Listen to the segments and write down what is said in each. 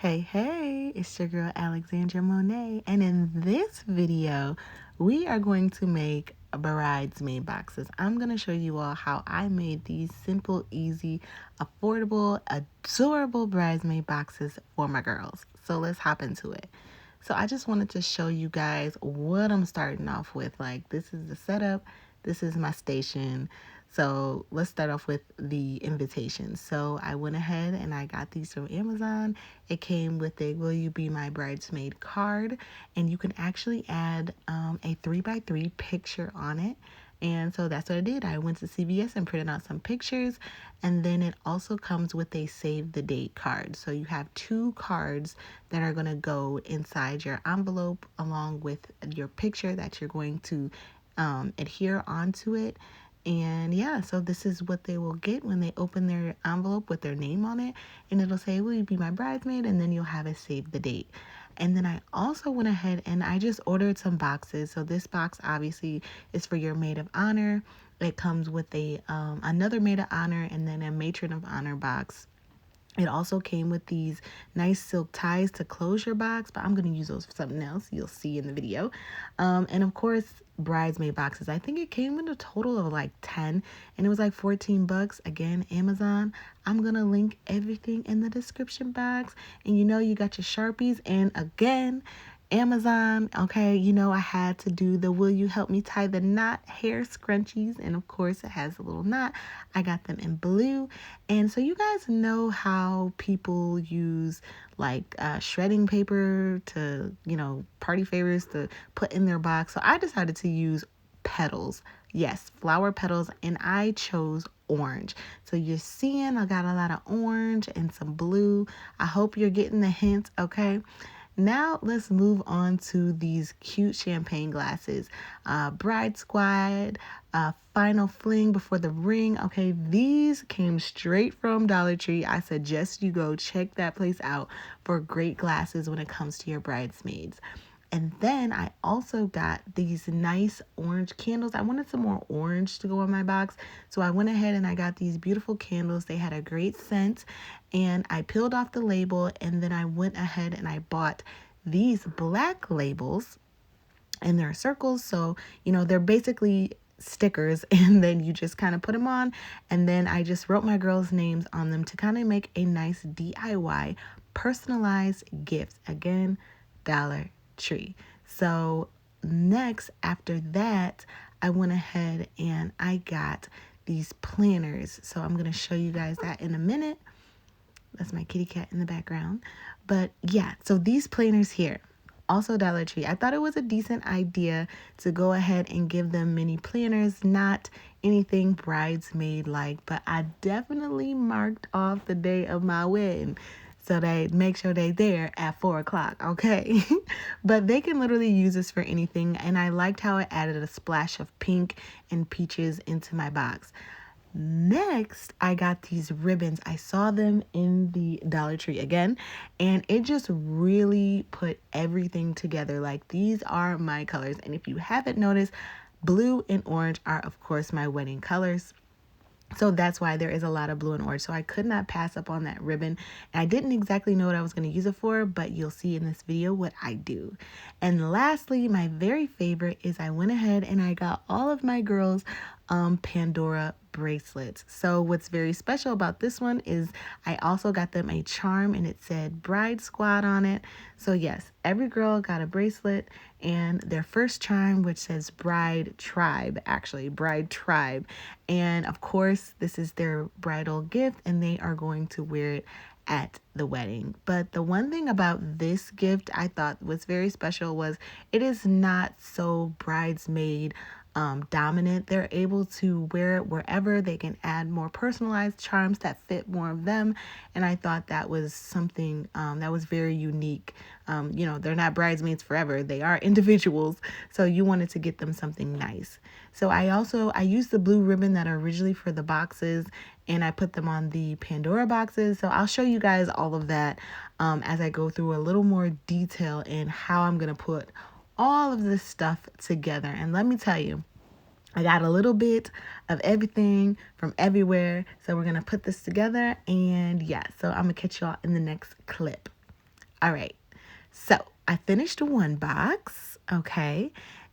Hey, it's your girl Alexandra Monet, and in this video, we are going to make bridesmaid boxes. I'm going to show you all how I made these simple, easy, affordable, adorable bridesmaid boxes for my girls. So let's hop into it. So I just wanted to show you guys what I'm starting off with. Like, this is the setup, this is my station. So let's start off with the invitation. So I went ahead and I got these from Amazon. It came with a "Will You Be My Bridesmaid" card, and you can actually add a 3x3 picture on it. And so that's what I did. I went to CVS and printed out some pictures, and then it also comes with a save the date card. So you have two cards that are going to go inside your envelope along with your picture that you're going to adhere onto it. And yeah, so this is what they will get when they open their envelope with their name on it. And it'll say, "Will you be my bridesmaid?" And then you'll have it save the date. And then I also went ahead and I just ordered some boxes. So this box obviously is for your maid of honor. It comes with a another maid of honor and then a matron of honor box. It also came with these nice silk ties to close your box, but I'm going to use those for something else you'll see in the video. And of course, bridesmaid boxes. I think it came with a total of like 10, and it was like 14 bucks. Again, Amazon. I'm going to link everything in the description box. And you know, you got your Sharpies. And again, Amazon, okay, you know I had to do the "Will You Help Me Tie the Knot" hair scrunchies, and of course it has a little knot. I got them in blue. And so you guys know how people use like shredding paper to, party favors to put in their box. So I decided to use petals. Yes, flower petals, and I chose orange. So you're seeing I got a lot of orange and some blue. I hope you're getting the hint, okay? Now let's move on to these cute champagne glasses. Bride Squad, Final Fling Before the Ring. Okay, these came straight from Dollar Tree. I suggest you go check that place out for great glasses when it comes to your bridesmaids. And then I also got these nice orange candles. I wanted some more orange to go on my box. So I went ahead and I got these beautiful candles. They had a great scent. And I peeled off the label. And then I went ahead and I bought these black labels. And they're circles. So, they're basically stickers. And then you just kind of put them on. And then I just wrote my girls' names on them to kind of make a nice DIY personalized gift. Again, Dollar Tree. So next, after that, I went ahead and I got these planners. So I'm going to show you guys that in a minute. That's my kitty cat in the background. But yeah, so these planners here, also Dollar Tree. I thought it was a decent idea to go ahead and give them mini planners, not anything bridesmaid like, but I definitely marked off the day of my wedding. So they make sure they're there at 4 o'clock, okay? But they can literally use this for anything. And I liked how it added a splash of pink and peaches into my box. Next, I got these ribbons. I saw them in the Dollar Tree again, and it just really put everything together. Like, these are my colors. And if you haven't noticed, blue and orange are, of course, my wedding colors. So that's why there is a lot of blue and orange. So I could not pass up on that ribbon. And I didn't exactly know what I was going to use it for, but you'll see in this video what I do. And lastly, my very favorite is I went ahead and I got all of my girls Pandora bracelets. So what's very special about this one is I also got them a charm, and it said Bride Squad on it. So yes, every girl got a bracelet, and their first charm, which says Bride Tribe, actually Bride Tribe. And of course, this is their bridal gift, and they are going to wear it at the wedding. But the one thing about this gift I thought was very special was it is not so bridesmaid dominant. They're able to wear it wherever. They can add more personalized charms that fit more of them. And I thought that was something that was very unique. They're not bridesmaids forever. They are individuals. So you wanted to get them something nice. So I used the blue ribbon that are originally for the boxes, and I put them on the Pandora boxes. So I'll show you guys all of that as I go through a little more detail in how I'm going to put all of this stuff together. And let me tell you, I got a little bit of everything from everywhere. So we're going to put this together. And yeah, so I'm going to catch y'all in the next clip. All right. So I finished one box. Okay.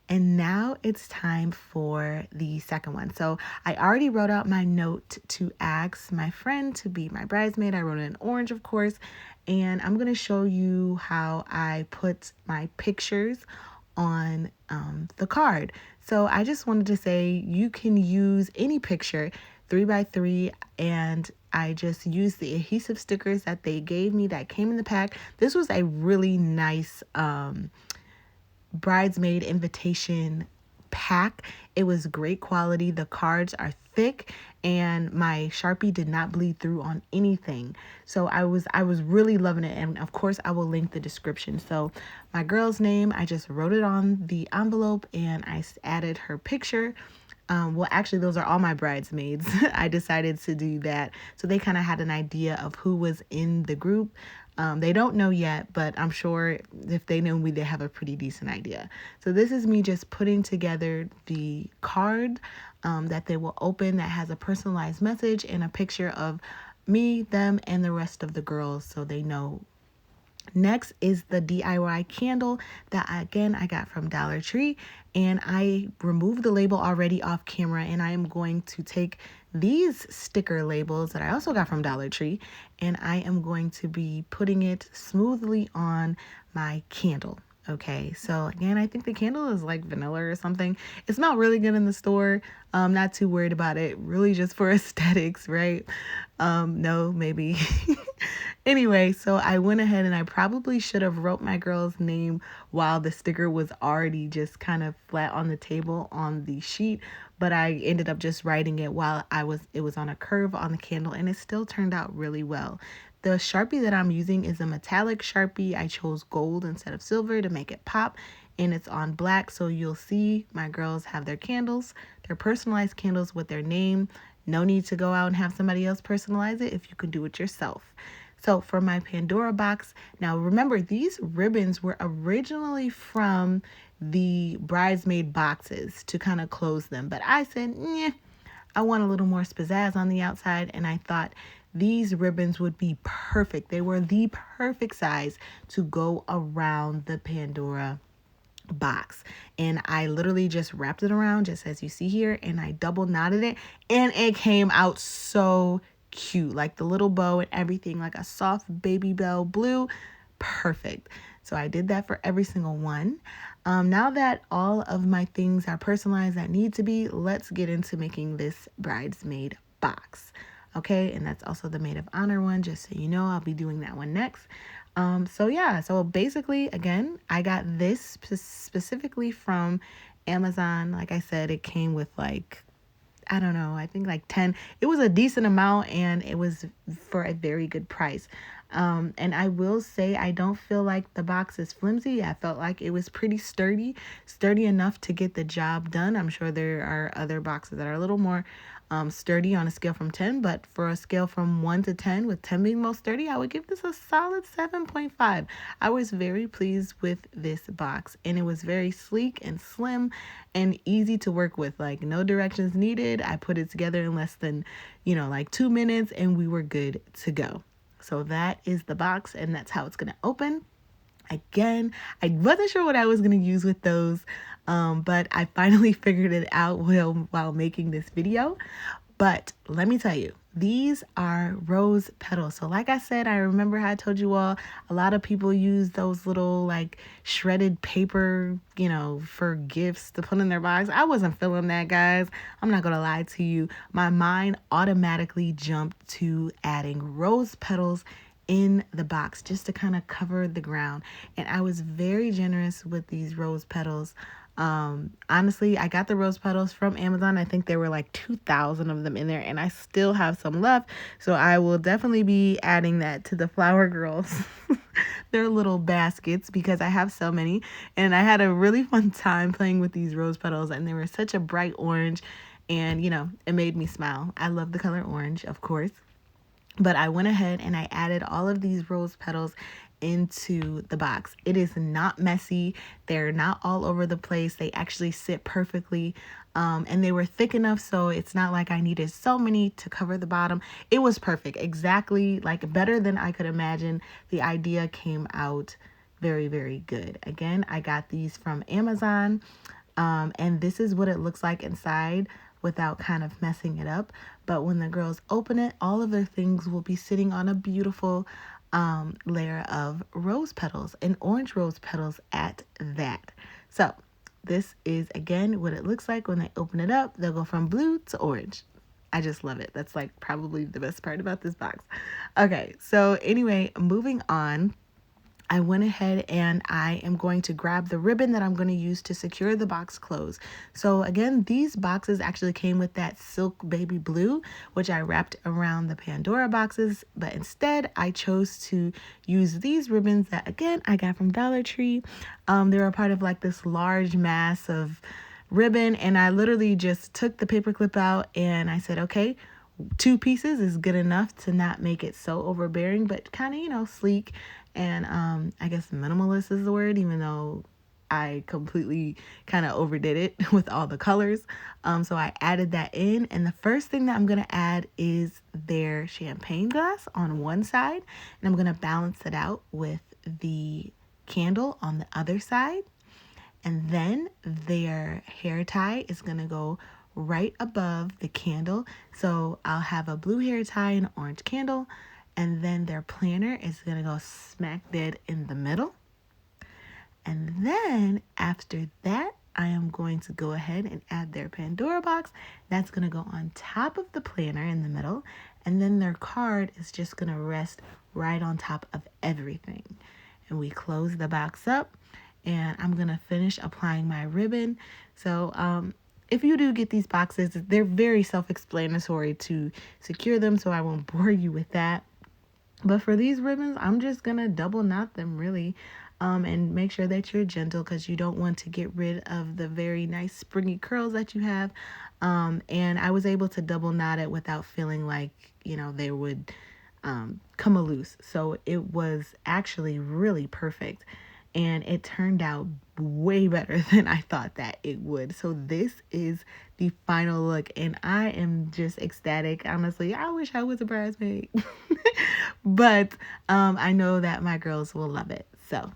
And now it's time for the second one. So I already wrote out my note to ask my friend to be my bridesmaid. I wrote it in orange, of course. And I'm going to show you how I put my pictures on the card. So I just wanted to say you can use any picture 3x3, and I just used the adhesive stickers that they gave me that came in the pack. This was a really nice bridesmaid invitation pack. It was great quality. The cards are thick and my Sharpie did not bleed through on anything. So I was really loving it, and of course I will link the description. So my girl's name, I just wrote it on the envelope and I added her picture. Well, actually, those are all my bridesmaids. I decided to do that so they kind of had an idea of who was in the group. They don't know yet, but I'm sure if they know me, they have a pretty decent idea. So this is me just putting together the card that they will open that has a personalized message and a picture of me, them, and the rest of the girls so they know. Next is the DIY candle that I got from Dollar Tree, and I removed the label already off camera, and I am going to take these sticker labels that I also got from Dollar Tree, and I am going to be putting it smoothly on my candle. Okay, so again, I think the candle is like vanilla or something. It smelled really good in the store. Not too worried about it, really just for aesthetics, right? No, maybe. Anyway, so I went ahead and I probably should have wrote my girl's name while the sticker was already just kind of flat on the table on the sheet, but I ended up just writing it while it was on a curve on the candle, and it still turned out really well. The Sharpie that I'm using is a metallic Sharpie. I chose gold instead of silver to make it pop, and it's on black, so you'll see my girls have their candles, their personalized candles with their name. No need to go out and have somebody else personalize it if you can do it yourself. So for my Pandora box, now remember these ribbons were originally from the bridesmaid boxes to kind of close them, but I said, yeah, I want a little more pizzazz on the outside, and I thought these ribbons would be perfect. They were the perfect size to go around the Pandora box, and I literally just wrapped it around just as you see here, and I double knotted it, and it came out so cute, like the little bow and everything, like a soft baby bell blue. Perfect. So I did that for every single one. Now that all of my things are personalized that need to be, let's get into making this bridesmaid box. Okay, and that's also the maid of honor one, just so you know. I'll be doing that one next. So basically, again, I got this specifically from Amazon. Like I said, it came with like, I don't know, I think like 10. It was a decent amount, and it was for a very good price. And I will say I don't feel like the box is flimsy. I felt like it was pretty sturdy enough to get the job done. I'm sure there are other boxes that are a little more sturdy on a scale from 10, but for a scale from 1 to 10, with 10 being most sturdy, I would give this a solid 7.5. I was very pleased with this box, and it was very sleek and slim and easy to work with. Like, no directions needed. I put it together in less than, like 2 minutes, and we were good to go. So that is the box, and that's how it's going to open. Again, I wasn't sure what I was going to use with those, but I finally figured it out while making this video. But let me tell you, these are rose petals. So like I said, I remember how I told you all, a lot of people use those little like shredded paper, for gifts to put in their box. I wasn't feeling that, guys. I'm not going to lie to you. My mind automatically jumped to adding rose petals in the box just to kind of cover the ground. And I was very generous with these rose petals. Honestly, I got the rose petals from Amazon. I think there were like 2,000 of them in there, and I still have some left. So I will definitely be adding that to the flower girls, their little baskets, because I have so many. And I had a really fun time playing with these rose petals, and they were such a bright orange, and it made me smile. I love the color orange, of course. But I went ahead and I added all of these rose petals into the box. It is not messy. They're not all over the place. They actually sit perfectly. And they were thick enough so it's not like I needed so many to cover the bottom. It was perfect. Exactly, like better than I could imagine. The idea came out very, very good. Again, I got these from Amazon. And this is what it looks like inside without kind of messing it up. But when the girls open it, all of their things will be sitting on a beautiful layer of rose petals and orange rose petals at that. So this is, again, what it looks like when they open it up. They'll go from blue to orange. I just love it. That's like probably the best part about this box. Okay, so anyway, moving on. I went ahead and I am going to grab the ribbon that I'm going to use to secure the box closed. So again, these boxes actually came with that silk baby blue, which I wrapped around the Pandora boxes. But instead, I chose to use these ribbons that, again, I got from Dollar Tree. They were a part of like this large mass of ribbon. And I literally just took the paper clip out and I said, okay, 2 pieces is good enough to not make it so overbearing, but kind of, you know, sleek. And I guess minimalist is the word, even though I completely kind of overdid it with all the colors. So I added that in. And the first thing that I'm going to add is their champagne glass on one side. And I'm going to balance it out with the candle on the other side. And then their hair tie is going to go right above the candle. So I'll have a blue hair tie and an orange candle. And then their planner is going to go smack dead in the middle. And then after that, I am going to go ahead and add their Pandora box. That's going to go on top of the planner in the middle. And then their card is just going to rest right on top of everything. And we close the box up. And I'm going to finish applying my ribbon. So if you do get these boxes, they're very self-explanatory to secure them, so I won't bore you with that. But for these ribbons, I'm just going to double knot them really, and make sure that you're gentle because you don't want to get rid of the very nice springy curls that you have. And I was able to double knot it without feeling like, you know, they would come loose. So it was actually really perfect. And it turned out way better than I thought that it would. So this is the final look, and I am just ecstatic. Honestly, I wish I was a bridesmaid. But I know that my girls will love it. So,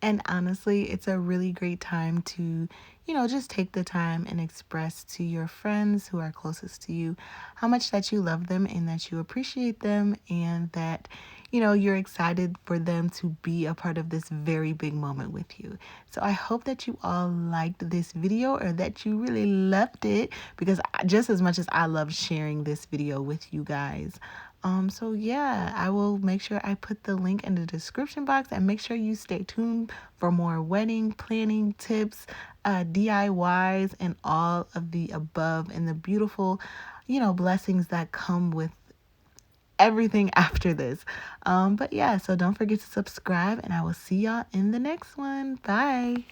and honestly, it's a really great time to, you know, just take the time and express to your friends who are closest to you how much that you love them and that you appreciate them, and that, you know, you're excited for them to be a part of this very big moment with you. So I hope that you all liked this video, or that you really loved it, because just as much as I love sharing this video with you guys. So yeah, I will make sure I put the link in the description box, and make sure you stay tuned for more wedding planning tips, DIYs, and all of the above, and the beautiful, you know, blessings that come with everything after this. But yeah, so don't forget to subscribe, and I will see y'all in the next one. Bye.